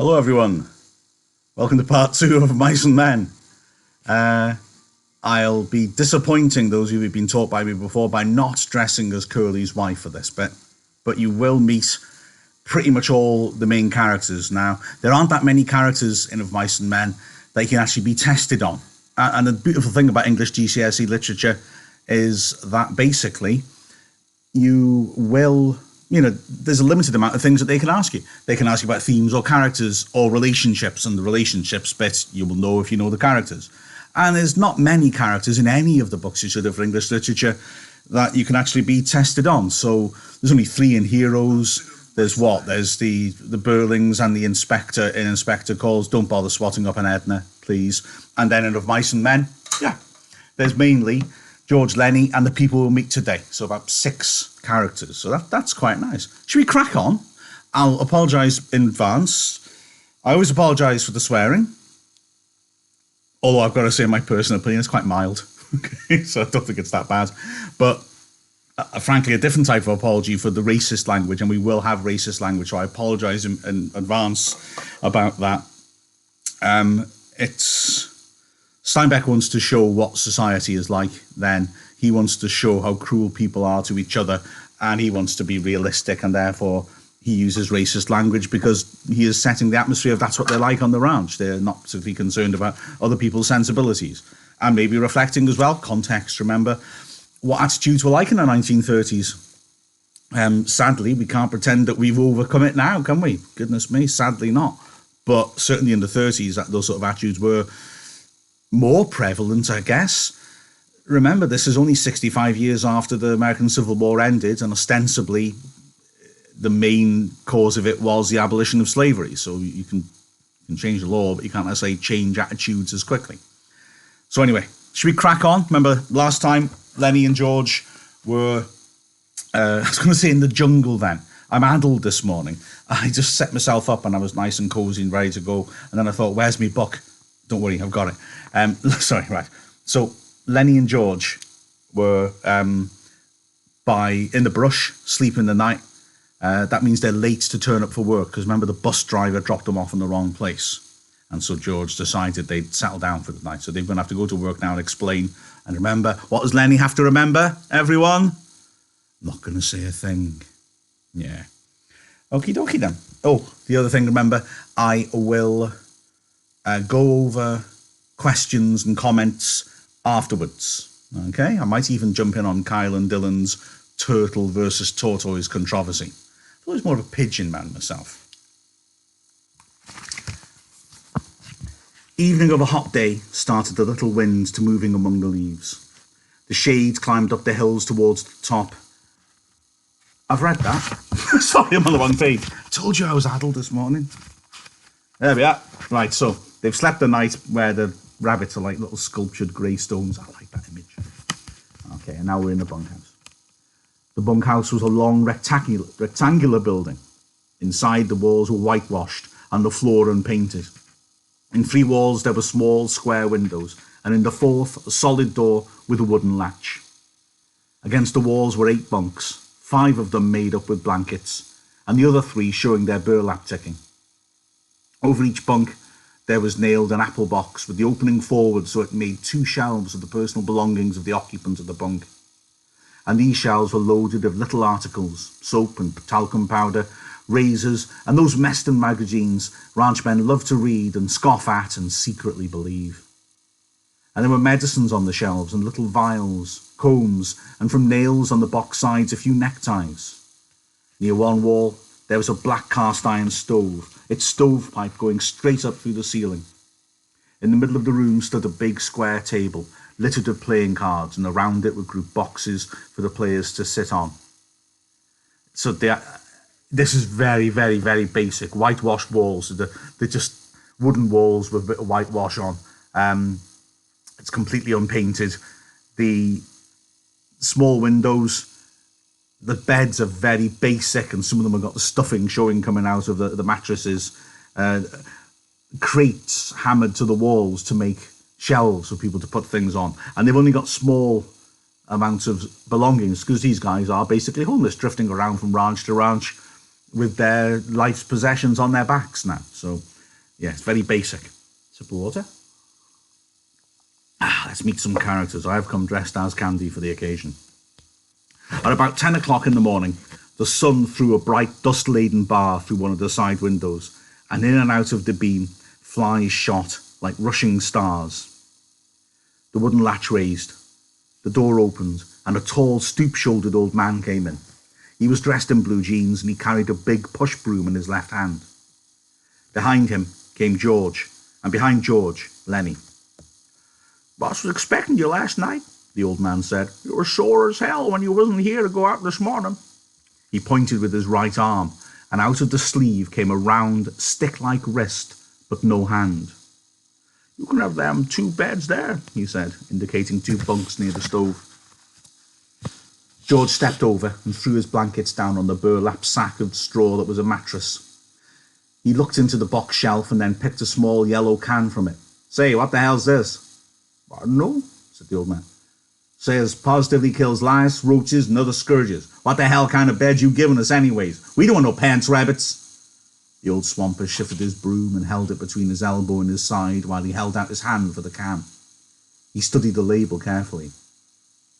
Hello everyone, welcome to part 2 of Mice and Men. I'll be disappointing those of you who've been taught by me before by not dressing as Curly's wife for this bit, but you will meet pretty much all the main characters. Now, there aren't that many characters in Of Mice and Men that you can actually be tested on. And the beautiful thing about English GCSE literature is that basically you will... there's a limited amount of things that they can ask you. They can ask you about themes or characters or relationships, and the relationships bit you will know if you know the characters. And there's not many characters in any of the books you should have for English literature that you can actually be tested on. So there's only 3 in Heroes. There's the Burlings and the Inspector in Inspector Calls. Don't bother swatting up an Edna, please. And then in Of Mice and Men, there's mainly George, Lenny, and the people we'll meet today. So about 6 characters. So that's quite nice. Should we crack on? I'll apologise in advance. I always apologise for the swearing. Although I've got to say my personal opinion is quite mild. Okay, so I don't think it's that bad. But frankly, a different type of apology for the racist language, and we will have racist language, so I apologise in advance about that. Steinbeck wants to show what society is like then. He wants to show how cruel people are to each other, and he wants to be realistic, and therefore he uses racist language because he is setting the atmosphere of that's what they're like on the ranch. They're not particularly concerned about other people's sensibilities. And maybe reflecting as well, context, remember, what attitudes were like in the 1930s. Sadly, we can't pretend that we've overcome it now, can we? Goodness me, sadly not. But certainly in the 30s, those sort of attitudes were more prevalent, I guess. Remember, this is only 65 years after the American Civil War ended, and ostensibly the main cause of it was the abolition of slavery. So you can change the law, but you can't necessarily change attitudes as quickly. So anyway, should we crack on? Remember, last time Lenny and George were, I was going to say in the jungle then. I'm addled this morning. I just set myself up and I was nice and cozy and ready to go. And then I thought, where's my book? Don't worry, I've got it. Sorry, right. So Lenny and George were in the brush, sleeping the night. That means they're late to turn up for work because remember the bus driver dropped them off in the wrong place. And so George decided they'd settle down for the night. So they're going to have to go to work now and explain. And remember, what does Lenny have to remember, everyone? Not going to say a thing. Yeah. Okie dokie then. Oh, the other thing, remember, I will go over questions and comments afterwards. Okay? I might even jump in on Kyle and Dylan's turtle versus tortoise controversy. I was more of a pigeon man myself. Evening of a hot day started the little wind to moving among the leaves. The shades climbed up the hills towards the top. I've read that. Sorry, I'm on the wrong page. I told you I was addled this morning. There we are. Right, so they've slept the night where the rabbits are like little sculptured grey stones. I like that image. Okay, and now we're in the bunkhouse. The bunkhouse was a long rectangular building. Inside, the walls were whitewashed and the floor unpainted. In 3 walls, there were small square windows, and in the 4th, a solid door with a wooden latch. Against the walls were 8 bunks, 5 of them made up with blankets, and the other 3 showing their burlap ticking. Over each bunk, there was nailed an apple box with the opening forward so it made 2 shelves of the personal belongings of the occupant of the bunk. And these shelves were loaded of little articles, soap and talcum powder, razors, and those Meston magazines ranchmen love to read and scoff at and secretly believe. And there were medicines on the shelves and little vials, combs, and from nails on the box sides a few neckties. Near one wall there was a black cast iron stove, its stovepipe going straight up through the ceiling. In the middle of the room stood a big square table, littered with playing cards, and around it were grouped boxes for the players to sit on. So this is very, very, very basic. Whitewashed walls. They're just wooden walls with a bit of whitewash on. It's completely unpainted. The small windows, the beds are very basic, and some of them have got the stuffing showing coming out of the mattresses. Crates hammered to the walls to make shelves for people to put things on. And they've only got small amounts of belongings because these guys are basically homeless, drifting around from ranch to ranch with their life's possessions on their backs now. So Yeah, it's very basic. Sip of water. Let's meet some characters. I have come dressed as Candy for the occasion. At about 10 o'clock in the morning, the sun threw a bright, dust-laden bar through one of the side windows, and in and out of the beam, flies shot like rushing stars. The wooden latch raised. The door opened, and a tall, stoop-shouldered old man came in. He was dressed in blue jeans, and he carried a big push broom in his left hand. Behind him came George, and behind George, Lenny. "Boss was expecting you last night," the old man said. "You were sore as hell when you wasn't here to go out this morning." He pointed with his right arm, and out of the sleeve came a round, stick-like wrist, but no hand. "You can have them 2 beds there," he said, indicating 2 bunks near the stove. George stepped over and threw his blankets down on the burlap sack of straw that was a mattress. He looked into the box shelf and then picked a small yellow can from it. "Say, what the hell's this?" "I don't know," said the old man. "Says positively kills lice, roaches, and other scourges. What the hell kind of bed you giving us anyways? We don't want no pants rabbits." The old swamper shifted his broom and held it between his elbow and his side while he held out his hand for the can. He studied the label carefully.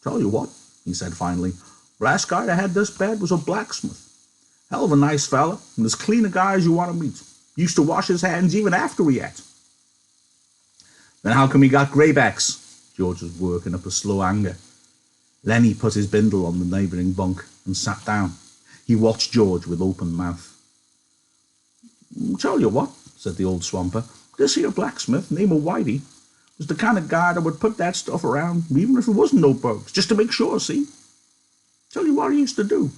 "Tell you what," he said finally, "last guy that had this bed was a blacksmith. Hell of a nice fella, and as clean a guy as you want to meet. Used to wash his hands even after he ate." "Then how come he got greybacks?" George was working up a slow anger. Lenny put his bindle on the neighbouring bunk and sat down. He watched George with open mouth. "Tell you what," said the old swamper, "this here blacksmith, name of Whitey, was the kind of guy that would put that stuff around, even if there wasn't no bugs, just to make sure, see? Tell you what he used to do.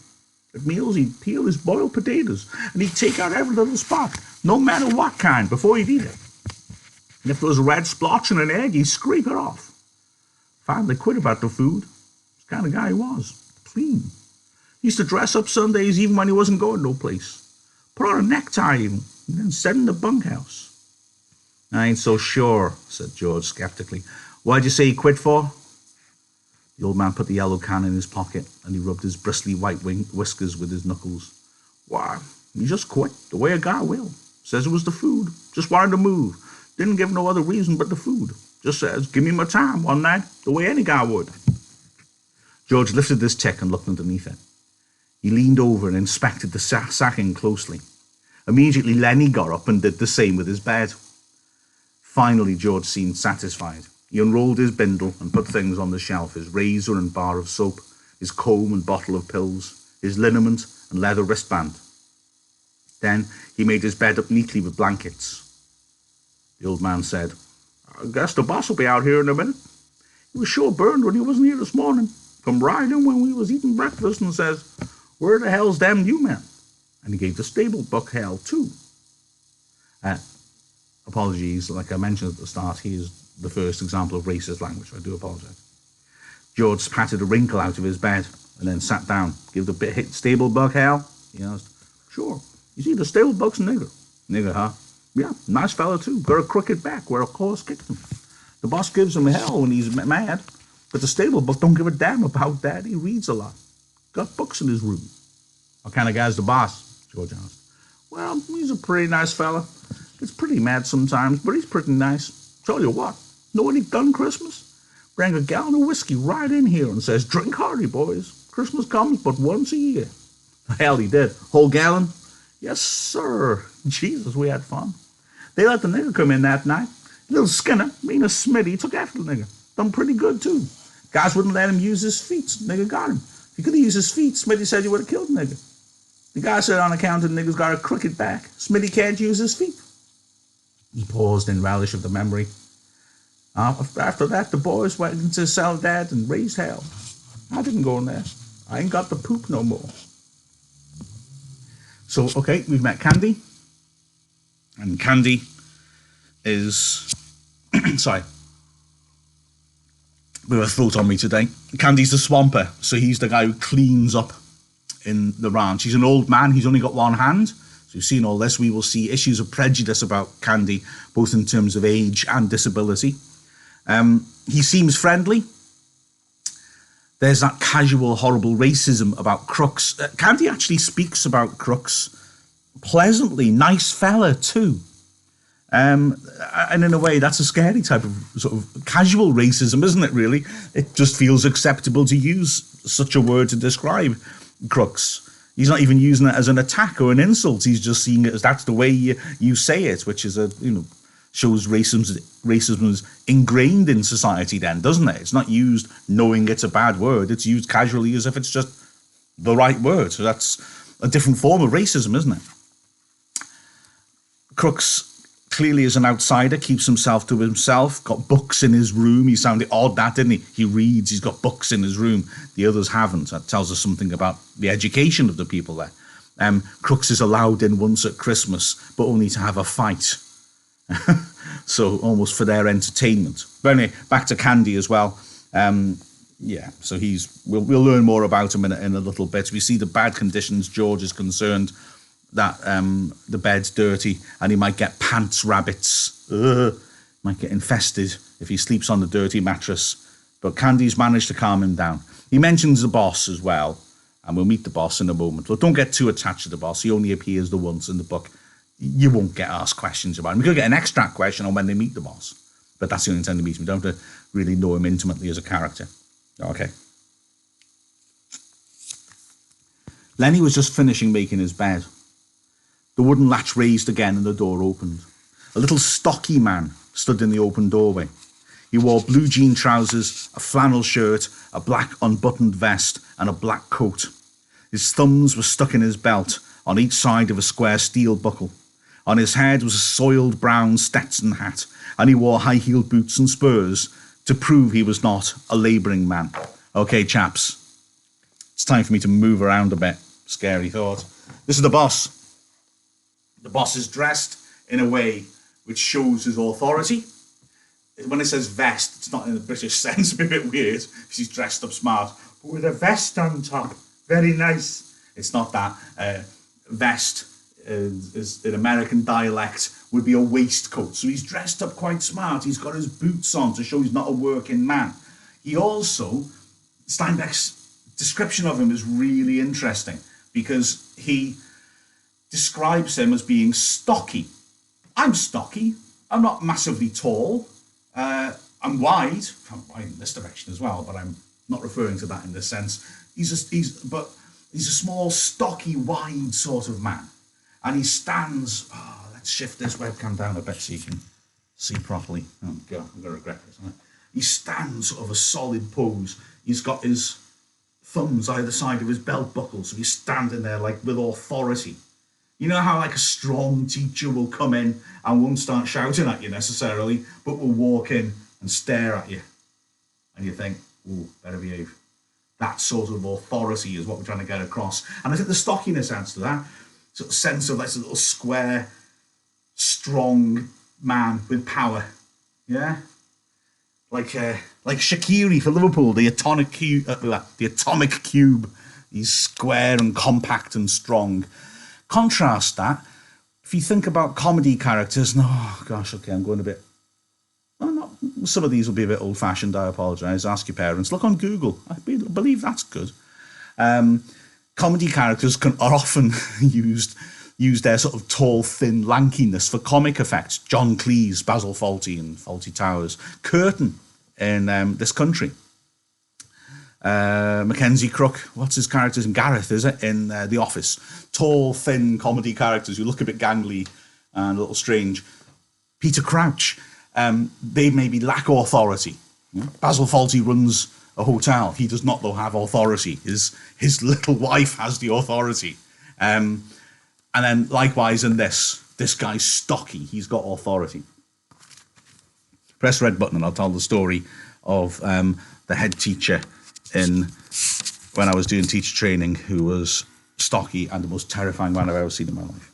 At meals, he'd peel his boiled potatoes, and he'd take out every little spot, no matter what kind, before he'd eat it. And if there was a red splotch in an egg, he'd scrape it off. Finally quit about the food. That's the kind of guy he was. Clean. He used to dress up Sundays even when he wasn't going no place. Put on a necktie even, and then sit in the bunkhouse." "I ain't so sure," said George skeptically. "Why'd you say he quit for?" The old man put the yellow can in his pocket, and he rubbed his bristly white whiskers with his knuckles. "Why, he just quit, the way a guy will. Says it was the food. Just wanted to move. Didn't give no other reason but the food. Just says, give me my time one night, the way any guy would." George lifted his tick and looked underneath it. He leaned over and inspected the sacking closely. Immediately, Lenny got up and did the same with his bed. Finally, George seemed satisfied. He unrolled his bindle and put things on the shelf, his razor and bar of soap, his comb and bottle of pills, his liniment and leather wristband. Then he made his bed up neatly with blankets. The old man said, "I guess the boss will be out here in a minute. He was sure burned when he wasn't here this morning. Come right in when we was eating breakfast and says, 'Where the hell's them new men?' And he gave the stable buck hell too." Apologies, like I mentioned at the start, he is the first example of racist language. I do apologize. George patted a wrinkle out of his bed and then sat down. "Give the stable buck hell?" he asked. "Sure. You see, the stable buck's a nigger." "Nigger, huh?" "Yeah, nice fella too. Got a crooked back where a horse kicked him. The boss gives him hell when he's mad, but the stable buck don't give a damn about that. He reads a lot. Got books in his room." "What kind of guy's the boss?" George asked. "Well, he's a pretty nice fella. Gets pretty mad sometimes, but he's pretty nice. Tell you what, know what he done Christmas? Bring a gallon of whiskey right in here and says, 'Drink hearty, boys. Christmas comes but once a year.' Hell, he did. Whole gallon? Yes, sir. Jesus, we had fun. They let the nigger come in that night. Little Skinner, mean as Smitty, took after the nigger. Done pretty good, too. Guys wouldn't let him use his feet. Nigger got him. If he could have used his feet, Smitty said you would have killed the nigger. The guy said on account of the nigger's got a crooked back, Smitty can't use his feet." He paused in relish of the memory. "After that, the boys went into Soledad and raised hell. I didn't go in there. I ain't got the poop no more." So, okay, we've met Candy. And Candy is... sorry. Bit of a throat on me today. Candy's the swamper, so he's the guy who cleans up in the ranch. He's an old man. He's only got one hand. So you've seen all this. We will see issues of prejudice about Candy, both in terms of age and disability. He seems friendly. There's that casual, horrible racism about crooks. Candy actually speaks about crooks pleasantly. Nice fella, too. And in a way, that's a scary type of sort of casual racism, isn't it, really? It just feels acceptable to use such a word to describe Crooks. He's not even using it as an attack or an insult. He's just seeing it as that's the way you say it, which is shows racism is ingrained in society then, doesn't it? It's not used knowing it's a bad word. It's used casually as if it's just the right word. So that's a different form of racism, isn't it? Crooks clearly is an outsider, keeps himself to himself, got books in his room. He sounded odd, that, didn't he? He reads, he's got books in his room. The others haven't. That tells us something about the education of the people there. Crooks is allowed in once at Christmas, but only to have a fight. So almost for their entertainment. But anyway, back to Candy as well. So we'll learn more about him in a little bit. We see the bad conditions. George is concerned that the bed's dirty and he might get pants rabbits. Might get infested if he sleeps on the dirty mattress. But Candy's managed to calm him down. He mentions the boss as well, and we'll meet the boss in a moment. But don't get too attached to the boss. He only appears the once in the book. You won't get asked questions about him. We could get an extract question on when they meet the boss, but that's the only time they meet him. We don't have to really know him intimately as a character. Okay. Lenny was just finishing making his bed. The wooden latch raised again and the door opened. A little stocky man stood in the open doorway. He wore blue jean trousers, a flannel shirt, a black unbuttoned vest, and a black coat. His thumbs were stuck in his belt on each side of a square steel buckle. On his head was a soiled brown Stetson hat, and he wore high-heeled boots and spurs to prove he was not a labouring man. Okay, chaps, it's time for me to move around a bit. Scary thought. This is the boss. The boss is dressed in a way which shows his authority. When it says vest, it's not in the British sense, it's a bit weird, because he's dressed up smart, but with a vest on top. Very nice. It's not that. Vest is in American dialect would be a waistcoat. So he's dressed up quite smart. He's got his boots on to show he's not a working man. He also, Steinbeck's description of him is really interesting because he describes him as being stocky. I'm stocky. I'm not massively tall. I'm wide. I'm wide in this direction as well, but I'm not referring to that in this sense. He's a small, stocky, wide sort of man. And he stands... Oh, let's shift this webcam down a bit so you can see properly. Oh, God, I'm going to regret this. He stands sort of a solid pose. He's got his thumbs either side of his belt buckle, so he's standing there like with authority. You know how like a strong teacher will come in and won't start shouting at you necessarily, but will walk in and stare at you. And you think, ooh, better behave. That sort of authority is what we're trying to get across. And I think the stockiness adds to that. Sort of sense of like a little square, strong man with power. Yeah? Like Shaqiri for Liverpool, the atomic cube. He's square and compact and strong. Contrast that, if you think about comedy characters, I'm going a bit... some of these will be a bit old-fashioned, I apologise. Ask your parents. Look on Google. I believe that's good. Comedy characters are often use their sort of tall, thin lankiness for comic effects. John Cleese, Basil Fawlty in Fawlty Towers. Curtin in This Country. Mackenzie Crook, what's his character's in Gareth, is it? In The Office. Tall, thin comedy characters who look a bit gangly and a little strange. Peter Crouch, they maybe lack authority. Basil Fawlty runs a hotel. He does not, though, have authority. His little wife has the authority. And then likewise in this guy's stocky. He's got authority. Press red button and I'll tell the story of the head teacher when I was doing teacher training, who was stocky and the most terrifying man I've ever seen in my life.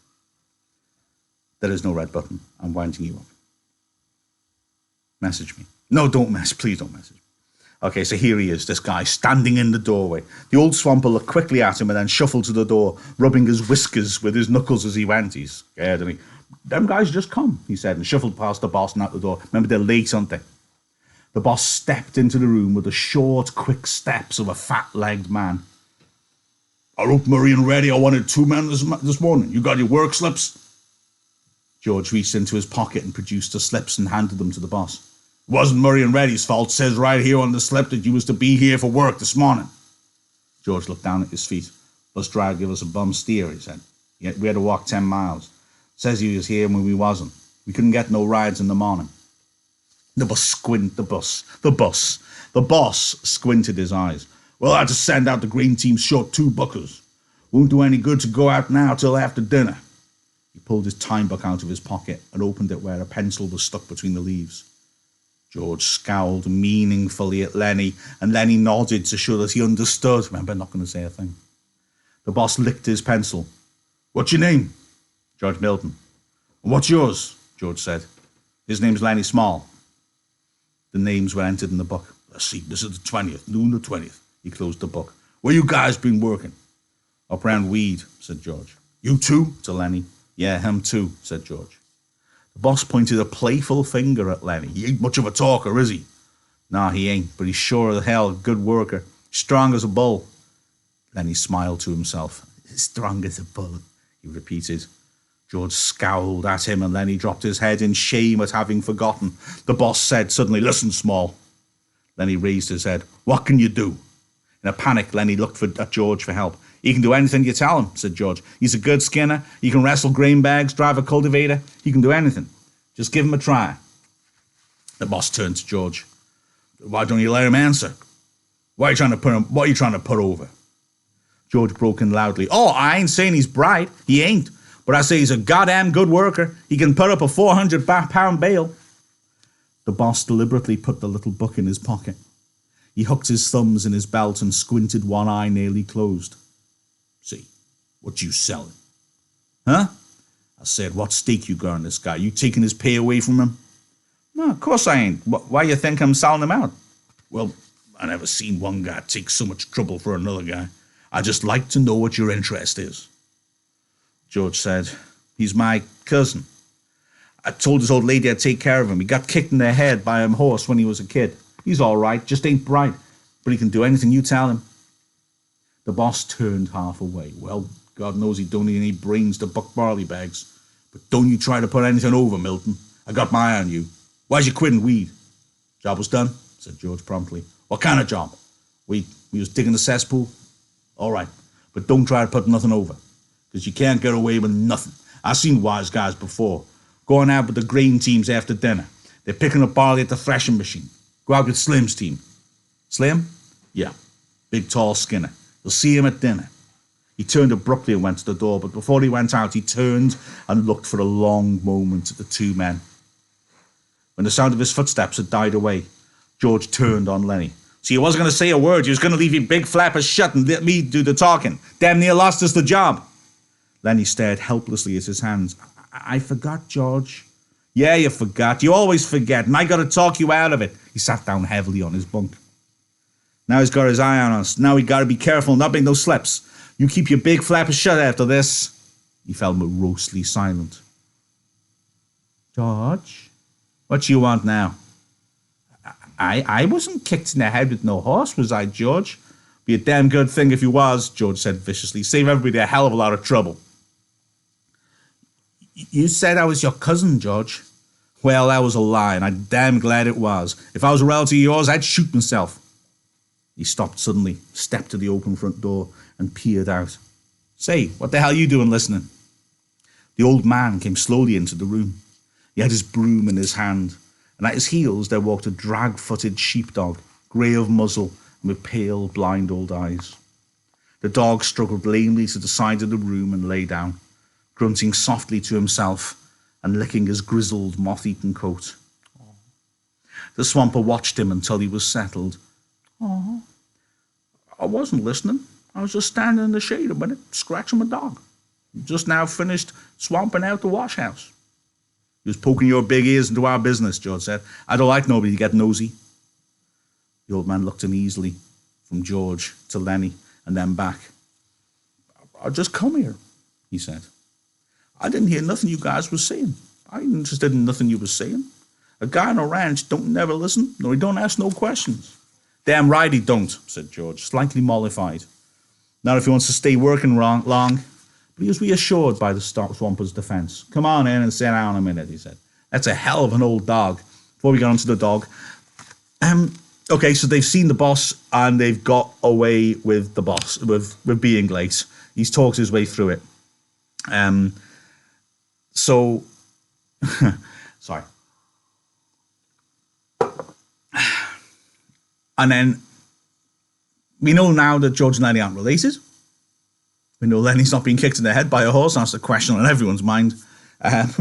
There is no red button. I'm winding you up. Message me. No, don't please don't message me. Okay, so here he is, this guy, standing in the doorway. The old swamper looked quickly at him and then shuffled to the door, rubbing his whiskers with his knuckles as he went. He's scared, and them guys just come, he said, and shuffled past the boss and out the door. Remember, they're late, aren't they? The boss stepped into the room with the short, quick steps of a fat-legged man. I wrote Murray and ready. I wanted 2 men this morning. You got your work slips? George reached into his pocket and produced the slips and handed them to the boss. It wasn't Murray and Reddy's fault. It says right here on the slip that you was to be here for work this morning. George looked down at his feet. Bus driver give us a bum steer, he said. Yet we had to walk 10 miles. Says he was here when we wasn't. We couldn't get no rides in the morning. The boss squinted his eyes. Well, I had to send out the green team short 2 buckers. Won't do any good to go out now till after dinner. He pulled his time book out of his pocket and opened it where a pencil was stuck between the leaves. George scowled meaningfully at Lenny, and Lenny nodded to show that he understood. Remember, not going to say a thing. The boss licked his pencil. What's your name? George Milton. And what's yours? George said. His name's Lenny Small. The names were entered in the book. Let's see, this is the 20th, noon the 20th. He closed the book. Where you guys been working? Up round Weed, said George. You too? To Lenny. Yeah, him too, said George. The boss pointed a playful finger at Lenny. He ain't much of a talker, is he? Nah, he ain't, but he's sure as hell a good worker. Strong as a bull. Lenny smiled to himself. Strong as a bull, he repeated. George scowled at him and Lenny dropped his head in shame at having forgotten. The boss said suddenly, Listen, Small. Lenny raised his head. What can you do? In a panic, Lenny looked at George for help. He can do anything you tell him, said George. He's a good skinner. He can wrestle grain bags, drive a cultivator. He can do anything. Just give him a try. The boss turned to George. Why don't you let him answer? What are you trying to put over? George broke in loudly. Oh, I ain't saying he's bright. He ain't. But I say he's a goddamn good worker. He can put up a 400-pound bale. The boss deliberately put the little book in his pocket. He hooked his thumbs in his belt and squinted one eye nearly closed. See, what you selling? Huh? I said, what stake you got on this guy? You taking his pay away from him? No, of course I ain't. Why you think I'm selling him out? Well, I never seen one guy take so much trouble for another guy. I just like to know what your interest is. George said, he's my cousin. I told his old lady I'd take care of him. He got kicked in the head by a horse when he was a kid. He's all right, just ain't bright. But he can do anything you tell him. The boss turned half away. Well, God knows he don't need any brains to buck barley bags. But don't you try to put anything over, Milton. I got my eye on you. Why'd you quit Weed? Job was done, said George promptly. What kind of job? We was digging the cesspool. All right, but don't try to put nothing over. Because you can't get away with nothing. I've seen wise guys before. Going out with the grain teams after dinner. They're picking up barley at the threshing machine. Go out with Slim's team. Slim? Yeah. Big, tall Skinner. You'll see him at dinner. He turned abruptly and went to the door, but before he went out, he turned and looked for a long moment at the 2 men. When the sound of his footsteps had died away, George turned on Lenny. So you wasn't going to say a word. You was going to leave your big flappers shut and let me do the talking. Damn near lost us the job. Lenny stared helplessly at his hands. I forgot, George. Yeah, you forgot. You always forget, and I got to talk you out of it. He sat down heavily on his bunk. Now he's got his eye on us. Now we got to be careful not make no slips. You keep your big flappers shut after this. He fell morosely silent. George, what you want now? I wasn't kicked in the head with no horse, was I, George? Be a damn good thing if you was, George said viciously. Save everybody a hell of a lot of trouble. You said I was your cousin, George. Well, that was a lie, and I'm damn glad it was. If I was a relative of yours, I'd shoot myself. He stopped suddenly, stepped to the open front door, and peered out. Say, what the hell are you doing listening? The old man came slowly into the room. He had his broom in his hand, and at his heels there walked a drag-footed sheepdog, grey of muzzle and with pale, blind old eyes. The dog struggled lamely to the side of the room and lay down, grunting softly to himself and licking his grizzled, moth-eaten coat. The swamper watched him until he was settled. Oh, I wasn't listening. I was just standing in the shade a minute, scratching my dog. Just now finished swamping out the wash house. You was poking your big ears into our business, George said. I don't like nobody to get nosy. The old man looked uneasily from George to Lenny and then back. I just come here, he said. I didn't hear nothing you guys was saying. I ain't interested in nothing you was saying. A guy on a ranch don't never listen, nor he don't ask no questions. Damn right he don't, said George, slightly mollified. Not if he wants to stay working long, He was reassured by the Swamper's defence. "Come on in and sit down a minute," he said. "That's a hell of an old dog." Before we get onto the dog, okay, so they've seen the boss and they've got away with the boss, with being late. He's talked his way through it. So, sorry. And then we know now that George and Lenny aren't related. We know Lenny's not being kicked in the head by a horse. That's the question on everyone's mind. That's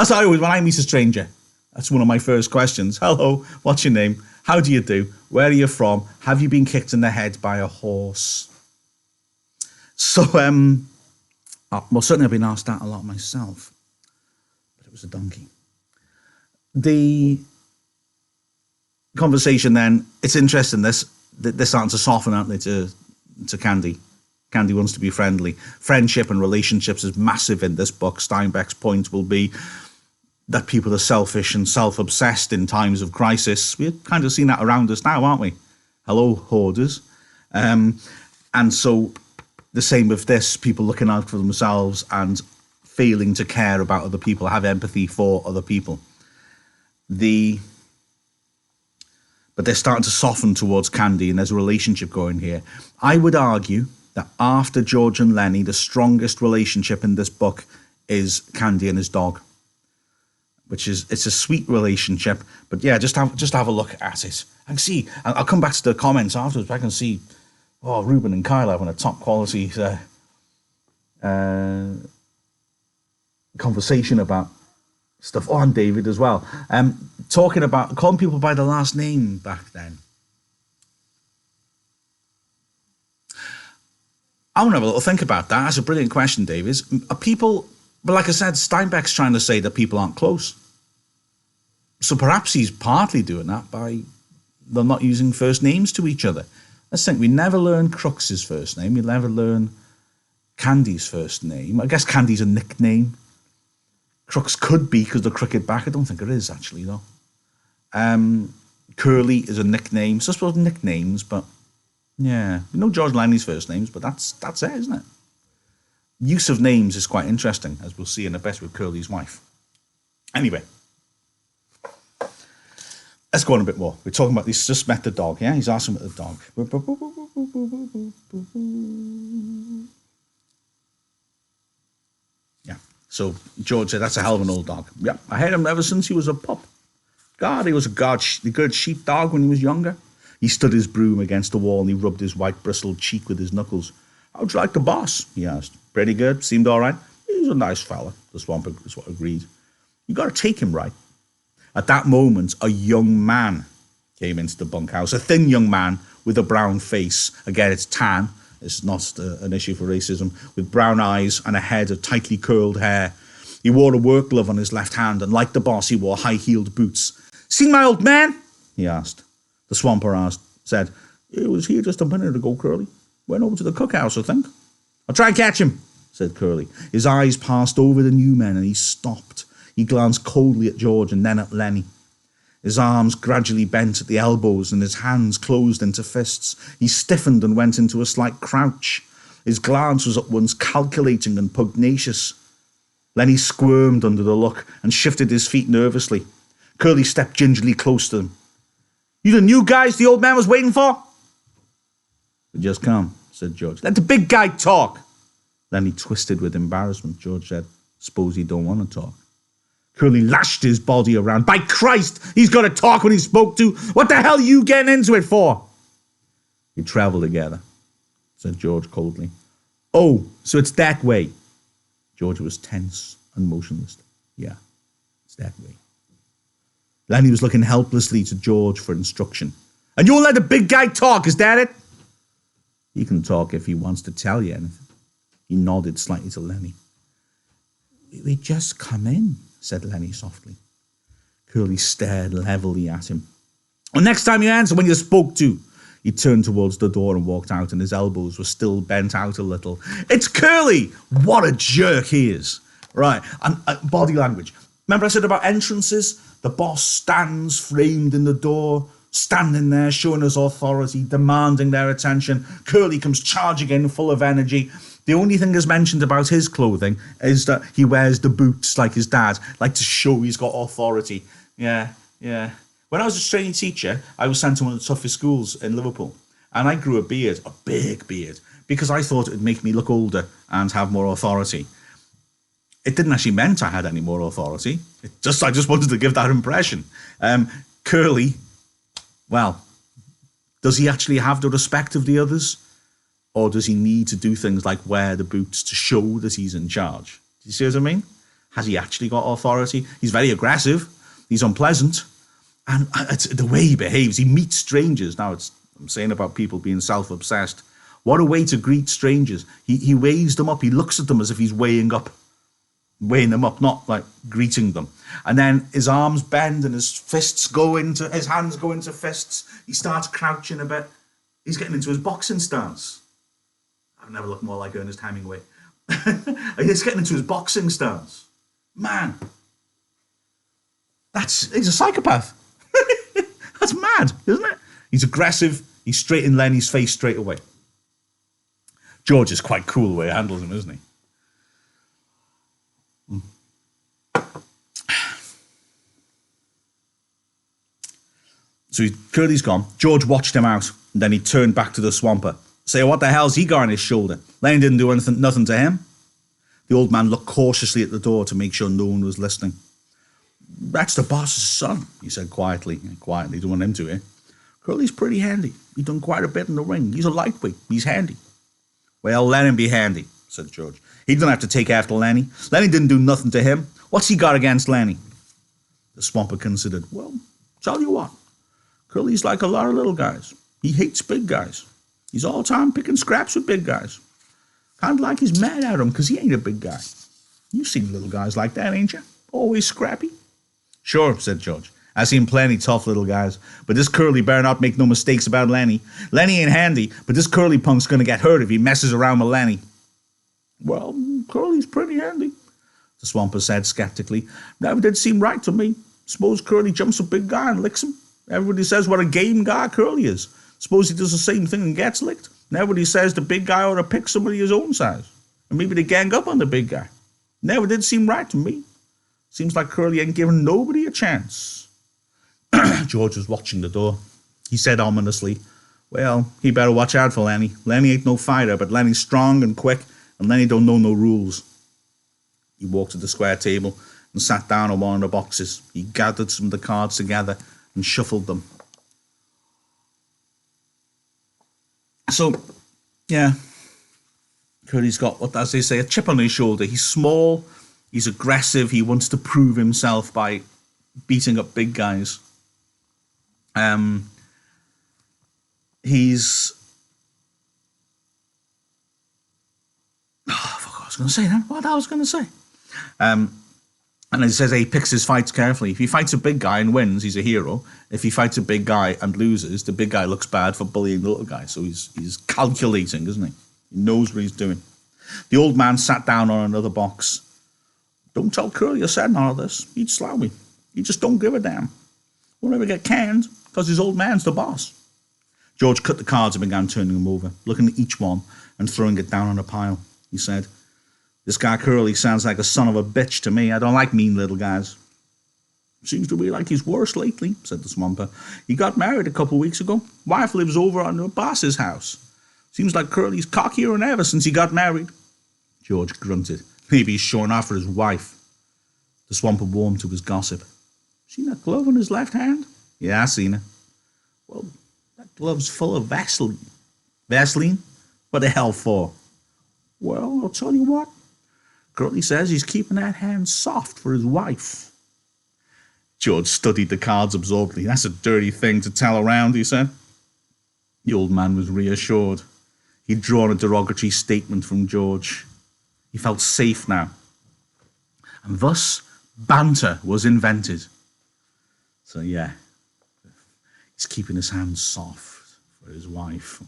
how I always, when I meet a stranger, that's one of my first questions. "Hello, what's your name? How do you do? Where are you from? Have you been kicked in the head by a horse?" So, well, certainly I've been asked that a lot myself. But it was a donkey. The conversation then, it's interesting, they're starting to soften, aren't they, to Candy. Candy wants to be friendly. Friendship and relationships is massive in this book. Steinbeck's point will be that people are selfish and self-obsessed in times of crisis. We've kind of seen that around us now, aren't we? Hello, hoarders. And so the same with this, people looking out for themselves and failing to care about other people, have empathy for other people. But they're starting to soften towards Candy, and there's a relationship going here. I would argue that after George and Lenny, the strongest relationship in this book is Candy and his dog, it's a sweet relationship. But yeah, just have a look at it. I can see, I'll come back to the comments afterwards, but I can see, Ruben and Kyle having a top quality conversation about stuff. And David as well. Talking about calling people by the last name back then. I want to have a little think about that. That's a brilliant question, David. Are people, but like I said, Steinbeck's trying to say that people aren't close. So perhaps he's partly doing that by them not using first names to each other. Let's think, we never learn Crooks's first name. We never learn Candy's first name. I guess Candy's a nickname. Crooks could be because the crooked back. I don't think it is, actually, though. Curly is a nickname. So I suppose nicknames, but yeah. We know George Lenny's first names, but that's it, isn't it? Use of names is quite interesting, as we'll see in a bit with Curly's wife. Anyway. Let's go on a bit more. We're talking about, he's just met the dog, yeah? He's asking about the dog. Yeah. So George said, "That's a hell of an old dog." Yeah, I had him ever since he was a pup. God, he was a good sheep dog when he was younger. He stood his broom against the wall and he rubbed his white bristled cheek with his knuckles. "How'd you like the boss?" he asked. "Pretty good. Seemed all right." "He's a nice fella," the Swamper agreed. "You got to take him right." At that moment, a young man came into the bunkhouse, a thin young man with a brown face. Again, it's tan. It's not an issue for racism. With brown eyes and a head of tightly curled hair. He wore a work glove on his left hand, and like the boss, he wore high-heeled boots. "Seen my old man?" he asked. The Swamper said, "He was here just a minute ago, Curly. Went over to the cookhouse, I think." "I'll try and catch him," said Curly. His eyes passed over the new men, and he stopped. He glanced coldly at George and then at Lenny. His arms gradually bent at the elbows and his hands closed into fists. He stiffened and went into a slight crouch. His glance was at once calculating and pugnacious. Lenny squirmed under the look and shifted his feet nervously. Curly stepped gingerly close to them. "You the new guys the old man was waiting for?" "We just come," said George. "Let the big guy talk." Lenny twisted with embarrassment. George said, "Suppose he don't want to talk." Curly lashed his body around. "By Christ, he's got to talk when he's spoke to. What the hell are you getting into it for?" "We travel together," said George coldly. "Oh, so it's that way." George was tense and motionless. "Yeah, it's that way." Lenny was looking helplessly to George for instruction. "And you won't let the big guy talk, is that it?" "He can talk if he wants to tell you anything." He nodded slightly to Lenny. "We just come in," said Lenny softly. Curly stared levelly at him. "Well, next time you answer when you're spoke to." He turned towards the door and walked out, and his elbows were still bent out a little. It's Curly! What a jerk he is. Right, and body language. Remember I said about entrances? The boss stands framed in the door, standing there, showing his authority, demanding their attention. Curly comes charging in, full of energy. The only thing that's mentioned about his clothing is that he wears the boots like his dad, like to show he's got authority. Yeah, yeah. When I was a training teacher, I was sent to one of the toughest schools in Liverpool. And I grew a beard, a big beard, because I thought it would make me look older and have more authority. It didn't actually mean I had any more authority. I just wanted to give that impression. Curly, well, does he actually have the respect of the others? Or does he need to do things like wear the boots to show that he's in charge? Do you see what I mean? Has he actually got authority? He's very aggressive. He's unpleasant. And it's the way he behaves. He meets strangers. Now, I'm saying about people being self-obsessed. What a way to greet strangers. He weighs them up. He looks at them as if he's weighing them up, not like greeting them. And then his arms bend and his hands go into fists. He starts crouching a bit. He's getting into his boxing stance. I've never looked more like Ernest Hemingway. He's getting into his boxing stance. Man, he's a psychopath. That's mad, isn't it? He's aggressive. He's straight in Lenny's face straight away. George is quite cool the way he handles him, isn't he? So Curly's gone. George watched him out, and then he turned back to the swamper. Say, what the hell's he got on his shoulder? Lenny didn't do nothing to him. The old man looked cautiously at the door to make sure no one was listening. That's the boss's son, he said quietly. Don't want him to hear. Curly's pretty handy. He done quite a bit in the ring. He's a lightweight. He's handy. Well, let him be handy, said George. He don't have to take after Lenny. Lenny didn't do nothing to him. What's he got against Lenny? The swamper considered. Well, tell you what. Curly's like a lot of little guys. He hates big guys. He's all time picking scraps with big guys. Kind of like he's mad at him because he ain't a big guy. You've seen little guys like that, ain't you? Always scrappy. Sure, said George. I've seen plenty tough little guys, but this Curly better not make no mistakes about Lenny. Lenny ain't handy, but this Curly punk's gonna get hurt if he messes around with Lenny. Well, Curly's pretty handy, the swamper said skeptically. Never did seem right to me. Suppose Curly jumps a big guy and licks him. Everybody says what a game guy Curly is. Suppose he does the same thing and gets licked. And everybody says the big guy ought to pick somebody his own size. And maybe they gang up on the big guy. Never did seem right to me. Seems like Curly ain't giving nobody a chance. George was watching the door. He said ominously, well, he better watch out for Lenny. Lenny ain't no fighter, but Lenny's strong and quick, and Lenny don't know no rules. He walked to the square table and sat down on one of the boxes. He gathered some of the cards together and shuffled them. So, yeah, Curly's got, what as they say, a chip on his shoulder. He's small, he's aggressive, he wants to prove himself by beating up big guys. He's... Oh, I forgot what I was going to say then. What I was going to say. And he says he picks his fights carefully. If he fights a big guy and wins, he's a hero. If he fights a big guy and loses, the big guy looks bad for bullying the little guy. So he's calculating, isn't he? He knows what he's doing. The old man sat down on another box. Don't tell Curly I said none of this. He'd slow me. He just don't give a damn. Won't ever get canned because his old man's the boss. George cut the cards and began turning them over, looking at each one and throwing it down on a pile. He said, this guy Curly sounds like a son of a bitch to me. I don't like mean little guys. Seems to be like he's worse lately, said the swamper. He got married a couple of weeks ago. Wife lives over on the boss's house. Seems like Curly's cockier than ever since he got married. George grunted. Maybe he's showing off for his wife. The swamper warmed to his gossip. Seen that glove on his left hand? Yeah, I seen it. Well, that glove's full of Vaseline. Vaseline? What the hell for? Well, I'll tell you what. Curly says he's keeping that hand soft for his wife. George studied the cards absorbedly. That's a dirty thing to tell around, he said. The old man was reassured. He'd drawn a derogatory statement from George. He felt safe now. And thus, banter was invented. So, yeah, he's keeping his hand soft for his wife.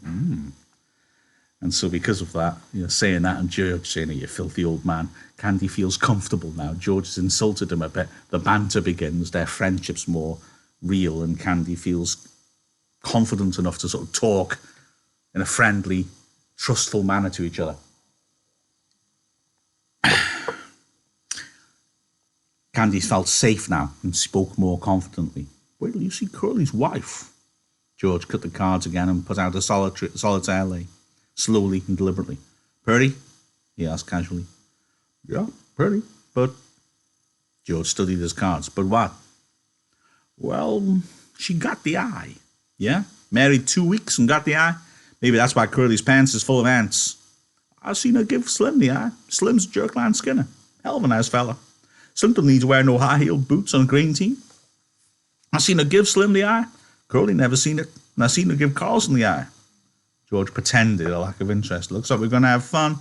And so because of that, saying that and George saying, you filthy old man, Candy feels comfortable now. George has insulted him a bit. The banter begins. Their friendship's more real and Candy feels confident enough to sort of talk in a friendly, trustful manner to each other. Candice felt safe now and spoke more confidently. Wait till you see Curly's wife. George cut the cards again and put out a solitaire lay, slowly and deliberately. Pretty? He asked casually. Yeah, pretty, but... George studied his cards. But what? Well, she got the eye. Yeah? Married 2 weeks and got the eye? Maybe that's why Curly's pants is full of ants. I've seen her give Slim the eye. Slim's Jerkland Skinner. Hell of a nice fella. Slim don't need to wear no high-heeled boots on a green team. I've seen her give Slim the eye. Curly never seen it. And I've seen her give Carlson the eye. George pretended a lack of interest. Looks like we're going to have fun.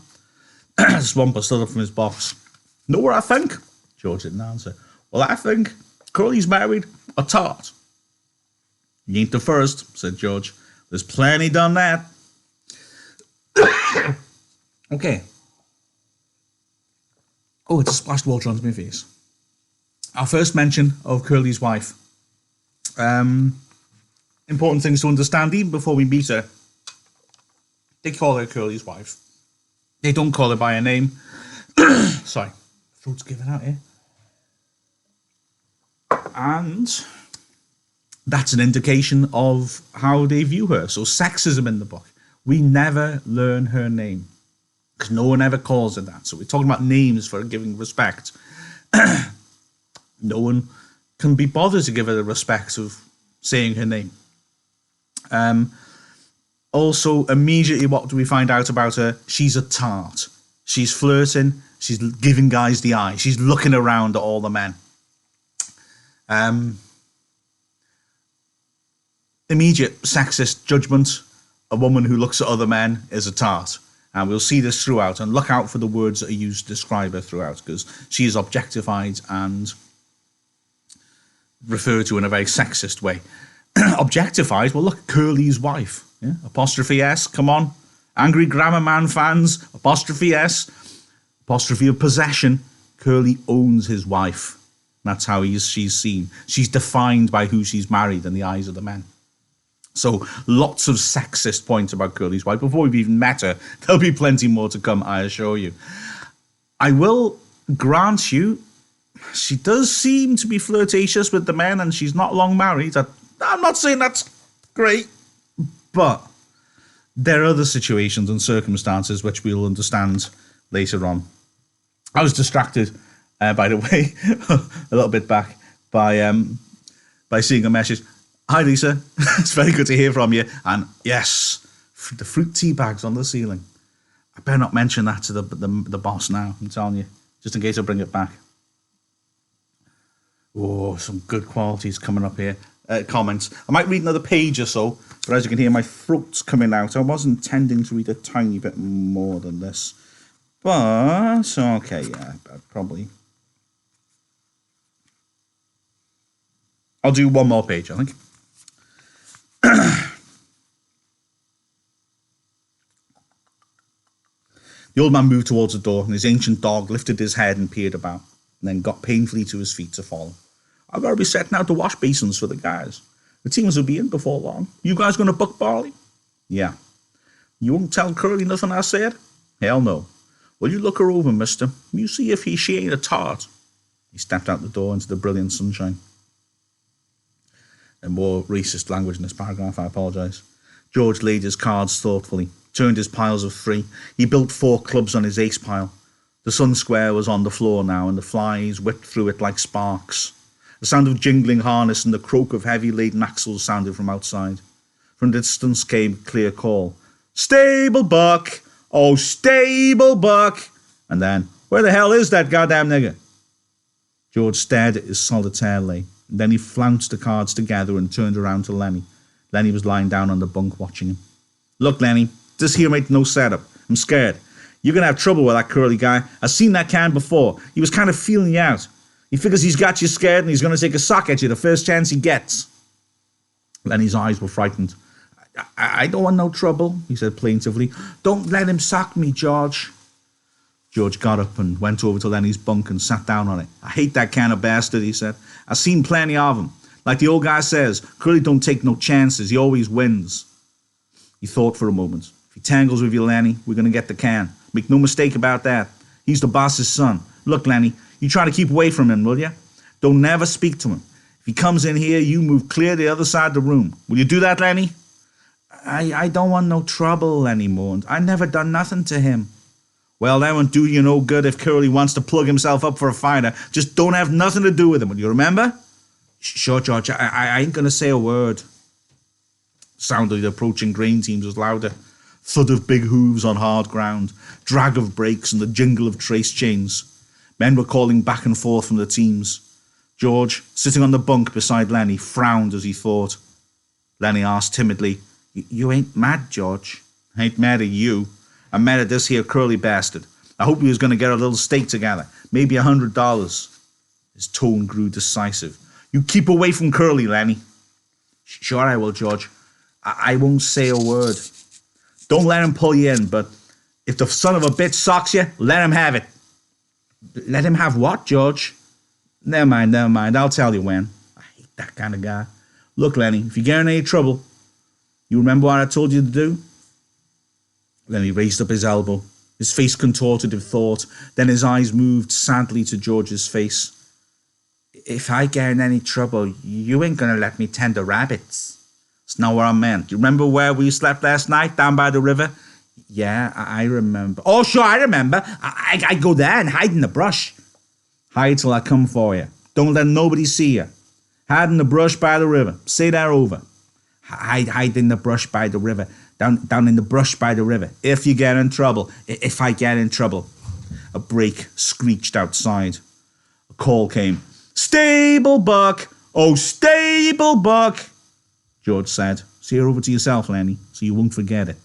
Swamper stood up from his box. Know what I think? George didn't answer. Well, I think Curly's married a tart. You ain't the first, said George. There's plenty done that. Okay. Oh, it just splashed water onto my face. Our first mention of Curly's wife. Important things to understand even before we meet her. They call her Curly's wife. They don't call her by her name. Sorry. Throat's giving out here. And that's an indication of how they view her. So sexism in the book. We never learn her name. Because no one ever calls her that. So we're talking about names for giving respect. No one can be bothered to give her the respect of saying her name. Also, immediately, what do we find out about her? She's a tart. She's flirting. She's giving guys the eye. She's looking around at all the men. Immediate sexist judgment. A woman who looks at other men is a tart. And we'll see this throughout. And look out for the words that are used to describe her throughout, because she is objectified and referred to in a very sexist way. Objectified? Well, look, Curly's wife. Yeah? Apostrophe S, come on. Angry Grammar Man fans, apostrophe S. Apostrophe of possession. Curly owns his wife. That's how she's seen. She's defined by who she's married in the eyes of the men. So lots of sexist points about Curly's wife. Before we've even met her, there'll be plenty more to come, I assure you. I will grant you, she does seem to be flirtatious with the men, and she's not long married. I'm not saying that's great, but there are other situations and circumstances which we'll understand later on. I was distracted, by the way, a little bit back by seeing a message. Hi, Lisa. It's very good to hear from you. And yes, the fruit tea bags on the ceiling. I better not mention that to the boss now, I'm telling you, just in case I bring it back. Oh, some good qualities coming up here. Comments. I might read another page or so, but as you can hear, my throat's coming out. I was intending to read a tiny bit more than this. But, okay, yeah, probably. I'll do one more page, I think. The old man moved towards the door, and his ancient dog lifted his head and peered about, and then got painfully to his feet to follow. I've got to be setting out the wash basins for the guys. The teams will be in before long. You guys going to buck barley? Yeah. You won't tell Curly nothing I said? Hell no. Well, you look her over, mister. You see if she ain't a tart. He stepped out the door into the brilliant sunshine. And more racist language in this paragraph, I apologise. George laid his cards thoughtfully, turned his piles of 3. He built 4 clubs on his ace pile. The sun square was on the floor now, and the flies whipped through it like sparks. The sound of jingling harness and the croak of heavy-laden axles sounded from outside. From the distance came a clear call. Stable Buck! Oh, Stable Buck! And then, where the hell is that goddamn nigger? George stared at his solitaire lay. Then he flounced the cards together and turned around to Lenny. Lenny was lying down on the bunk watching him. Look, Lenny, this here ain't no setup. I'm scared. You're going to have trouble with that Curly guy. I've seen that can before. He was kind of feeling you out. He figures he's got you scared and he's going to take a sock at you the first chance he gets. Lenny's eyes were frightened. I don't want no trouble, he said plaintively. Don't let him sock me, George. George got up and went over to Lenny's bunk and sat down on it. I hate that kind of bastard, he said. I've seen plenty of him. Like the old guy says, Curly don't take no chances. He always wins. He thought for a moment. If he tangles with you, Lenny, we're going to get the can. Make no mistake about that. He's the boss's son. Look, Lenny, you try to keep away from him, will you? Don't never speak to him. If he comes in here, you move clear to the other side of the room. Will you do that, Lenny? I don't want no trouble anymore. I never done nothing to him. Well, that won't do you no good if Curly wants to plug himself up for a fighter. Just don't have nothing to do with him. Will you remember? Sure, George. I ain't going to say a word. Sound of the approaching grain teams was louder. Thud of big hooves on hard ground. Drag of brakes and the jingle of trace chains. Men were calling back and forth from the teams. George, sitting on the bunk beside Lenny, frowned as he thought. Lenny asked timidly, You ain't mad, George? I ain't mad at you. I'm mad at this here Curly bastard. I hope we was going to get a little steak together. Maybe $100. His tone grew decisive. You keep away from Curly, Lenny. Sure I will, George. I won't say a word. Don't let him pull you in, but if the son of a bitch socks you, let him have it. Let him have what, George? Never mind. I'll tell you when. I hate that kind of guy. Look, Lenny, if you get in any trouble, you remember what I told you to do? Lenny raised up his elbow, his face contorted with thought. Then his eyes moved sadly to George's face. If I get in any trouble, you ain't going to let me tend the rabbits. It's not what I meant. You remember where we slept last night, down by the river? Yeah, I remember. Oh, sure, I remember. I go there and hide in the brush. Hide till I come for you. Don't let nobody see you. Hide in the brush by the river. Say that over. Hide in the brush by the river. Down in the brush by the river. If you get in trouble. If I get in trouble. A brake screeched outside. A call came. Stable Buck! Oh, Stable Buck! George said. See her over to yourself, Lenny, so you won't forget it.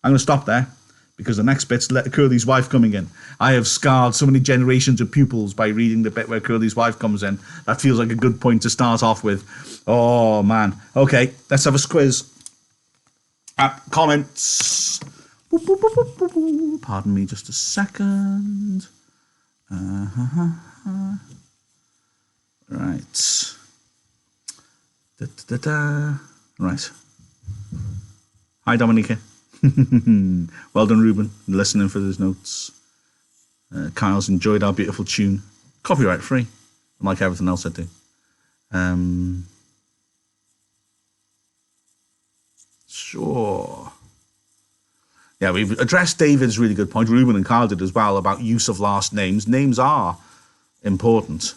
I'm going to stop there, because the next bit's Curly's wife coming in. I have scarred so many generations of pupils by reading the bit where Curly's wife comes in. That feels like a good point to start off with. Oh, man. Okay, let's have a quiz. Comments. Pardon me just a second. Right. Right. Hi, Dominica. Well done, Ruben, listening for those notes. Kyle's enjoyed our beautiful tune. Copyright free, like everything else I do. Sure. Yeah, we've addressed David's really good point. Ruben and Kyle did as well about use of last names. Names are important.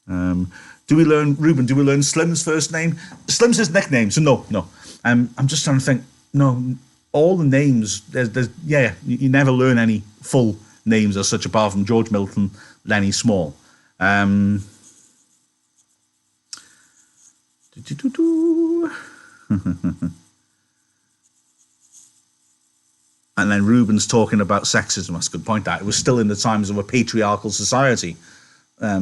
Do we learn Slim's first name? Slim's his nickname, so no. I'm just trying to think. No, all the names, you never learn any full names as such, apart from George Milton, Lenny Small. And then Ruben's talking about sexism. That's a good point. That it was still in the times of a patriarchal society.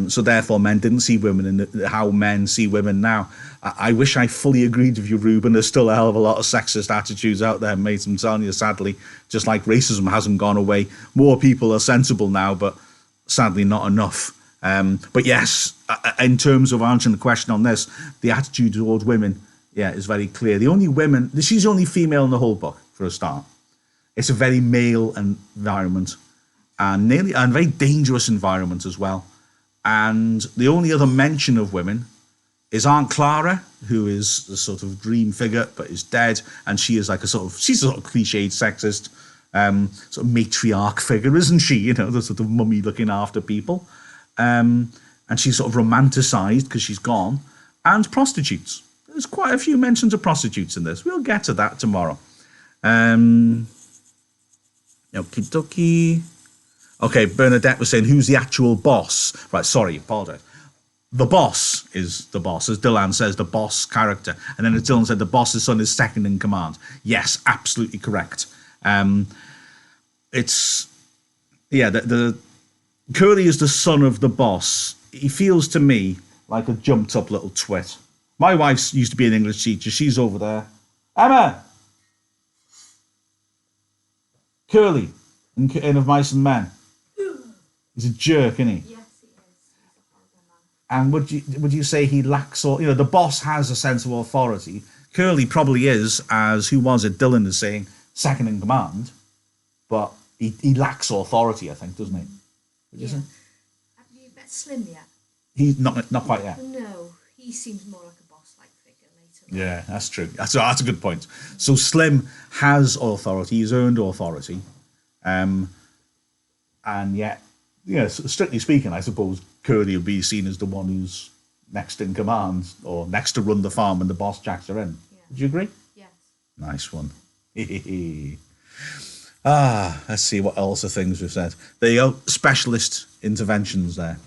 So therefore, men didn't see women in how men see women now. I wish I fully agreed with you, Ruben. There's still a hell of a lot of sexist attitudes out there, mate. I'm telling you, sadly, just like racism hasn't gone away. More people are sensible now, but sadly not enough. But yes, in terms of answering the question on this, the attitude towards women, is very clear. She's the only female in the whole book, for a start. It's a very male environment, and very dangerous environment as well. And the only other mention of women is Aunt Clara, who is the sort of dream figure, but is dead. And she is like she's a sort of cliched sexist, sort of matriarch figure, isn't she? The sort of mummy looking after people. And she's sort of romanticized because she's gone. And prostitutes. There's quite a few mentions of prostitutes in this. We'll get to that tomorrow. Okie dokie. Okay, Bernadette was saying, who's the actual boss? Right, sorry, apologise. The boss is the boss. As Dylan says, the boss character. And then as Dylan said, the boss's son is second in command. Yes, absolutely correct. The Curly is the son of the boss. He feels to me like a jumped up little twit. My wife used to be an English teacher. She's over there. Emma! Curly in Of Mice and Men. He's a jerk, isn't he? Yes, he is. He's a horrible man. And would you say he lacks, the boss has a sense of authority. Curly probably is, as who was it? Dylan is saying, second in command, but he lacks authority, I think, doesn't he? Would you say? Have you met Slim yet? He's not quite yet. No, he seems more like a boss-like figure later. Yeah, that's true. That's a good point. So Slim has authority. He's earned authority, and yet, strictly speaking, I suppose Curly will be seen as the one who's next in command or next to run the farm when the boss jacks her in. Yeah. Would you agree? Yes. Nice one. Let's see what else are things we've said. There you go. Specialist interventions there.